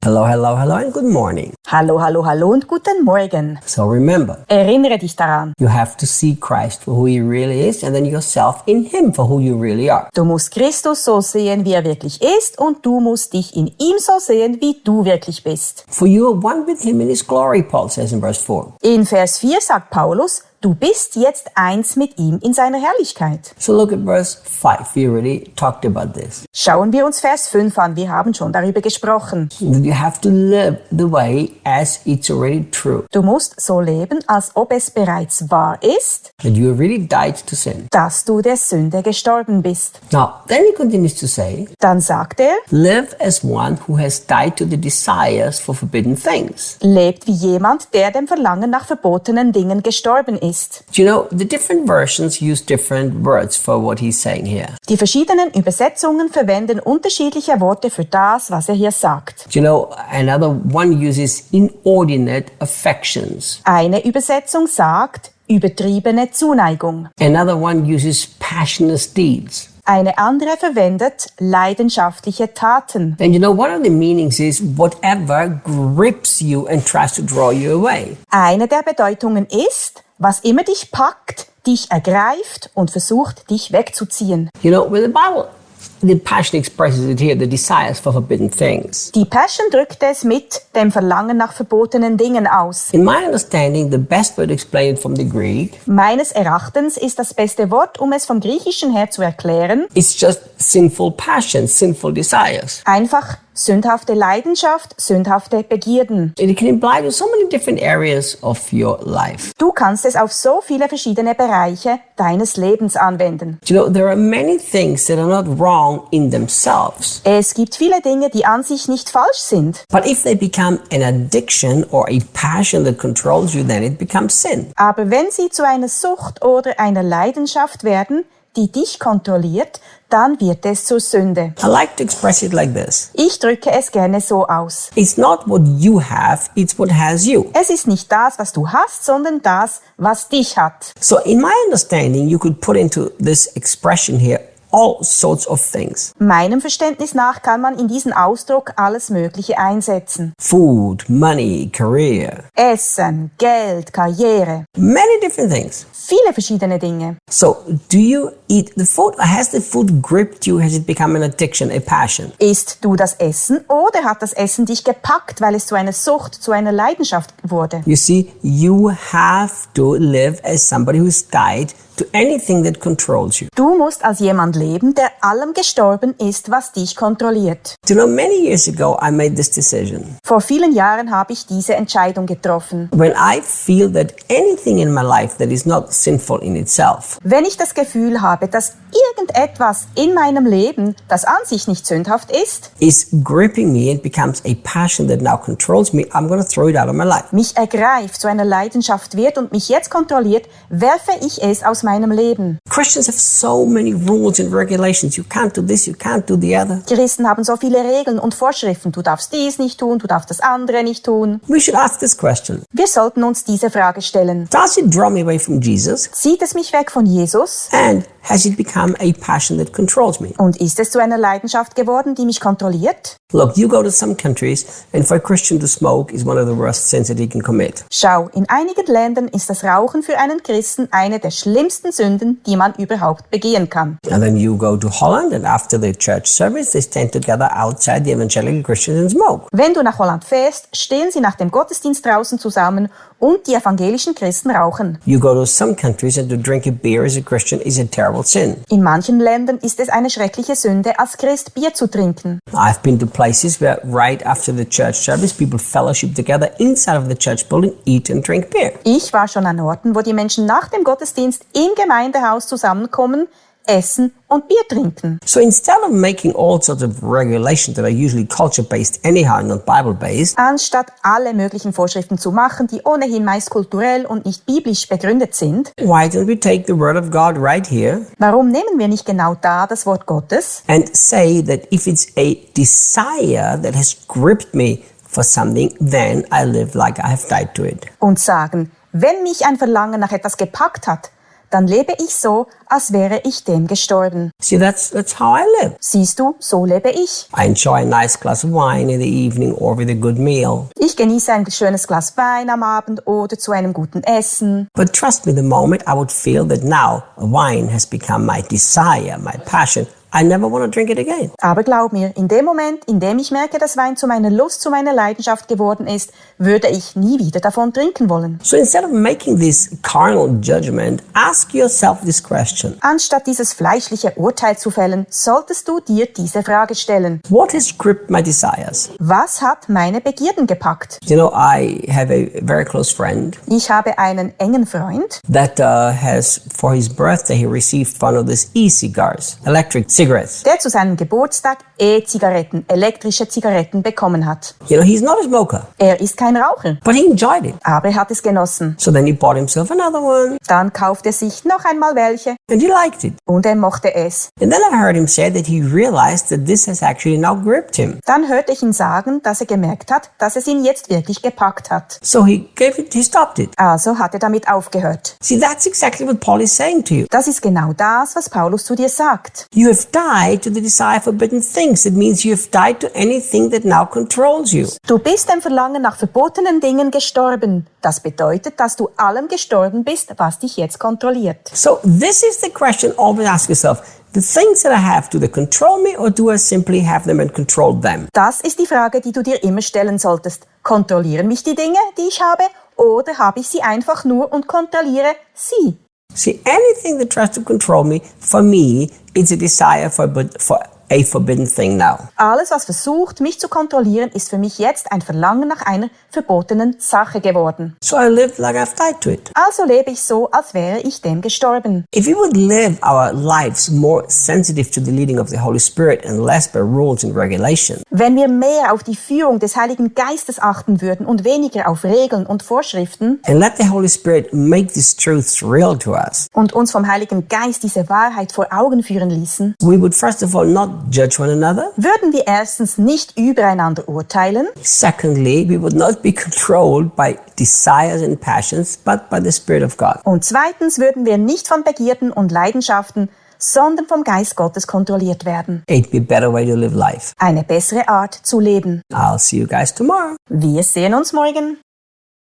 Hello, hello, hello and good morning. Hallo, hallo, hallo und guten Morgen. So remember, Erinnere dich daran. you have to see Christ for who he really is and then yourself in him for who you really are. Du musst Christus so sehen, wie er wirklich ist, und du musst dich in ihm so sehen, wie du wirklich bist. For you are one with him in his glory, Paul says in verse 4. In Vers 4 sagt Paulus, du bist jetzt eins mit ihm in seiner Herrlichkeit. So look at verse 5. We already talked about this. Schauen wir uns Vers 5 an, wir haben schon darüber gesprochen. You have to live the way as it's already true. Du musst so leben, als ob es bereits wahr ist, That you have really died to sin. dass du der Sünde gestorben bist. Now, then he continues to say, Dann sagt er, live as one who has died to the desires for forbidden things. lebt wie jemand, der dem Verlangen nach verbotenen Dingen gestorben ist. You know, the different versions use different words for what he's saying here. Die verschiedenen Übersetzungen verwenden unterschiedliche Worte für das, was er hier sagt. You know, another one uses inordinate affections. Eine Übersetzung sagt übertriebene Zuneigung. Another one uses passionate deeds. Eine andere verwendet leidenschaftliche Taten. And you know, one of the meanings is whatever grips you and tries to draw you away. Eine der Bedeutungen ist, was immer dich packt, dich ergreift und versucht, dich wegzuziehen. You know, with the Bible, the Passion expresses it here, the desires for forbidden things. Die Passion drückt es mit dem Verlangen nach verbotenen Dingen aus. In my understanding, the best way to explain it from the Greek, Meines Erachtens ist das beste Wort, um es vom Griechischen her zu erklären, it's just sinful passions, sinful desires. einfach sündhafte Leidenschaft, sündhafte Begierden. It can apply to so many different areas of your life. Du kannst es auf so viele verschiedene Bereiche deines Lebens anwenden. You know, there are many things that are not wrong in themselves. Es gibt viele Dinge, die an sich nicht falsch sind. But if they become an addiction or a passion that controls you, then it becomes sin. Aber wenn sie zu einer Sucht oder einer Leidenschaft werden, die dich kontrolliert, dann wird es zur Sünde. I like to express it like this. Ich drücke es gerne so aus. It's not what you have, it's what has you. Es ist nicht das, was du hast, sondern das, was dich hat. So in my understanding, you could put into this expression here all sorts of things. Meinem Verständnis nach kann man in diesen Ausdruck alles Mögliche einsetzen. Food, money, career, Essen, Geld, Karriere. many different things. Viele verschiedene Dinge. So do you eat the food? Has the food gripped you? Has it become an addiction, a passion? Isst du das Essen oder hat das Essen dich gepackt, weil es zu einer Sucht, zu einer Leidenschaft wurde? You see, you have to live as somebody who's died to anything that controls you. Du musst als jemand leben, der allem gestorben ist, was dich kontrolliert. You know, many years ago, I made this decision. Vor vielen Jahren habe ich diese Entscheidung getroffen. When I feel that anything in my life that is not sinful in itself, Wenn ich das Gefühl habe, dass irgendetwas in meinem Leben, das an sich nicht sündhaft ist, is gripping me and becomes a passion that now controls me, I'm going to throw it out of my life. mich ergreift, zu einer Leidenschaft wird und mich jetzt kontrolliert, werfe ich es aus meinem Leben. Christians have so many rules and regulations. You can't do this, you can't do the other. Christen haben so viele Regeln und Vorschriften. Du darfst dies nicht tun, du darfst das andere nicht tun. We should ask this question. Wir sollten uns diese Frage stellen. Does it draw me away from Jesus? Zieht es mich weg von Jesus? And has it become a passion that controls me? Und ist es zu einer Leidenschaft geworden, die mich kontrolliert? Look, you go to some countries, and for a Christian to smoke is one of the worst sins that he can commit. Schau, in einigen Ländern ist das Rauchen für einen Christen eine der schlimmsten Sünden, die man überhaupt begehen kann. And then you go to Holland, and after the church service, they stand together outside the evangelical Christians and smoke. Wenn du nach Holland fährst, stehen sie nach dem Gottesdienst draußen zusammen und die evangelischen Christen rauchen. You go to some countries, and to drink a beer as a Christian is a terrible sin. In manchen Ländern ist es eine schreckliche Sünde, als Christ Bier zu trinken. I've been to places where right after the church service, people fellowship together inside of the church building, eat and drink beer. Ich war schon an Orten, wo die Menschen nach dem Gottesdienst im Gemeindehaus zusammenkommen, essen und Bier trinken. So instead of making all sorts of regulations that are usually culture-based anyhow, not Bible-based, Anstatt alle möglichen Vorschriften zu machen, die ohnehin meist kulturell und nicht biblisch begründet sind, why don't we take the word of God right here warum nehmen wir nicht genau da das Wort Gottes and say that if it's a desire that has gripped me for something, then I live like I have died to it. und sagen, wenn mich ein Verlangen nach etwas gepackt hat, dann lebe ich so, als wäre ich dem gestorben. See, that's how I live. Siehst du, so lebe ich. I enjoy a nice glass of wine in the evening or with a good meal. Ich genieße ein schönes Glas Wein am Abend oder zu einem guten Essen. But trust me, the moment I would feel that now wine has become my desire, my passion, I never want to drink it again. Aber glaub mir, in dem Moment, in dem ich merke, dass Wein zu meiner Lust, zu meiner Leidenschaft geworden ist, würde ich nie wieder davon trinken wollen. So instead of making this carnal judgment, ask yourself this question. Anstatt dieses fleischliche Urteil zu fällen, solltest du dir diese Frage stellen. What has gripped my desires? Was hat meine Begierden gepackt? You know, I have a very close friend Ich habe einen engen Freund, that has, for his birthday, he received one of these e-cigars, electric cigarettes. der zu seinem Geburtstag E-Zigaretten, elektrische Zigaretten bekommen hat. You know, he's not a smoker, Er ist kein Raucher, but he enjoyed it. aber er hat es genossen. So then he bought himself another one, Dann kaufte er sich noch einmal welche and he liked it. und er mochte es. And then I heard him say that he realized that this has actually now gripped him. Dann hörte ich ihn sagen, dass er gemerkt hat, dass es ihn jetzt wirklich gepackt hat. So he stopped it. Also hat er damit aufgehört. See, that's exactly what Paul is saying to you. Das ist genau das, was Paulus zu dir sagt. You have died to the desire for forbidden things. It means you have died to anything that now controls you. Du bist dem Verlangen nach verbotenen Dingen gestorben. Das bedeutet, dass du allem gestorben bist, was dich jetzt kontrolliert. So this is the question always ask yourself. The things that I have, do they control me or do I simply have them and control them? Das ist die Frage, die du dir immer stellen solltest. Kontrollieren mich die Dinge, die ich habe, oder habe ich sie einfach nur und kontrolliere sie? See, anything that tries to control me, for me, it's a desire for a forbidden thing now. Alles, was versucht, mich zu kontrollieren, ist für mich jetzt ein Verlangen nach einer verbotenen Sache geworden. So I live like I've died to it. Also lebe ich so, als wäre ich dem gestorben. If we would live our lives more sensitive to the leading of the Holy Spirit and less by rules and regulations, Wenn wir mehr auf die Führung des Heiligen Geistes achten würden und weniger auf Regeln und Vorschriften and let the Holy Spirit make these truths real to us, und uns vom Heiligen Geist diese Wahrheit vor Augen führen ließen, we would first of all not judge one another. würden wir erstens nicht übereinander urteilen, Secondly, we would not be controlled by desires and passions, but by the Spirit of God. und zweitens würden wir nicht von Begierden und Leidenschaften, sondern vom Geist Gottes kontrolliert werden. It'd be a better way to live life. Eine bessere Art zu leben. I'll see you guys tomorrow. Wir sehen uns morgen.